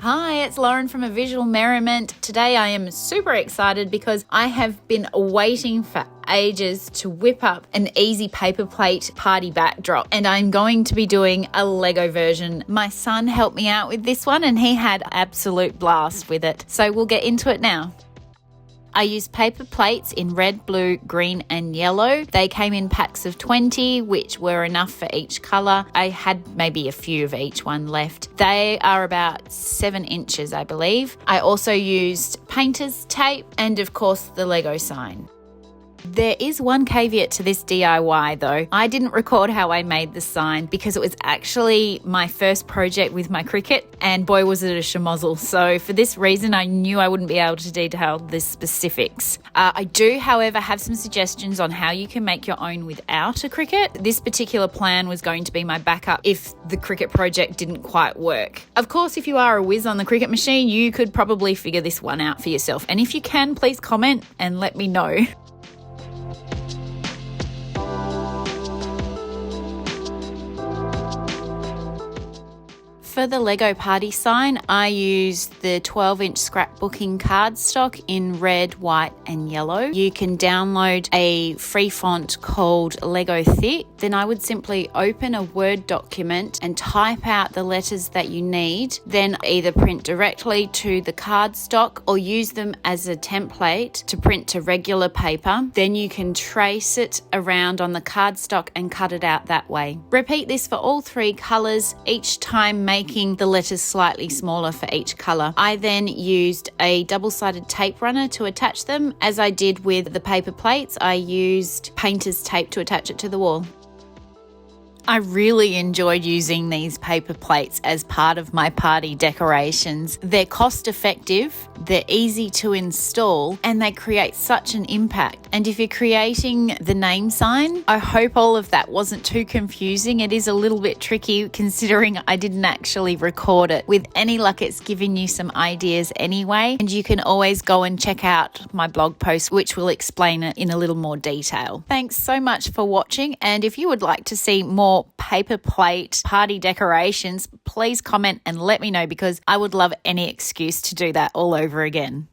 Hi, it's Lauren from A Visual Merriment. Today I am super excited because I have been waiting for ages to whip up an easy paper plate party backdrop, and I'm going to be doing a Lego version. My son helped me out with this one and he had absolute blast with it. So we'll get into it now. I used paper plates in red, blue, green and yellow. They came in packs of 20, which were enough for each colour. I had maybe a few of each one left. They are about 7 inches, I believe. I also used painter's tape and of course the Lego sign. There is one caveat to this DIY though. I didn't record how I made the sign because it was actually my first project with my Cricut, and boy was it a schmozzle. So for this reason I knew I wouldn't be able to detail the specifics. I do however have some suggestions on how you can make your own without a Cricut. This particular plan was going to be my backup if the Cricut project didn't quite work. Of course, if you are a whiz on the Cricut machine, you could probably figure this one out for yourself, and if you can, please comment and let me know. For the Lego party sign, I used the 12-inch scrapbooking cardstock in red, white and yellow. You can download a free font called Lego Thick. Then I would simply open a Word document and type out the letters that you need, then either print directly to the cardstock or use them as a template to print to regular paper. Then you can trace it around on the cardstock and cut it out that way. Repeat this for all 3 colours, each time making the letters slightly smaller for each colour. I then used a double-sided tape runner to attach them. As I did with the paper plates, I used painter's tape to attach it to the wall. I really enjoyed using these paper plates as part of my party decorations. They're cost effective, they're easy to install, and they create such an impact. And if you're creating the name sign, I hope all of that wasn't too confusing. It is a little bit tricky considering I didn't actually record it. With any luck, it's given you some ideas anyway, and you can always go and check out my blog post, which will explain it in a little more detail. Thanks so much for watching, and if you would like to see more paper plate party decorations, please comment and let me know because I would love any excuse to do that all over again.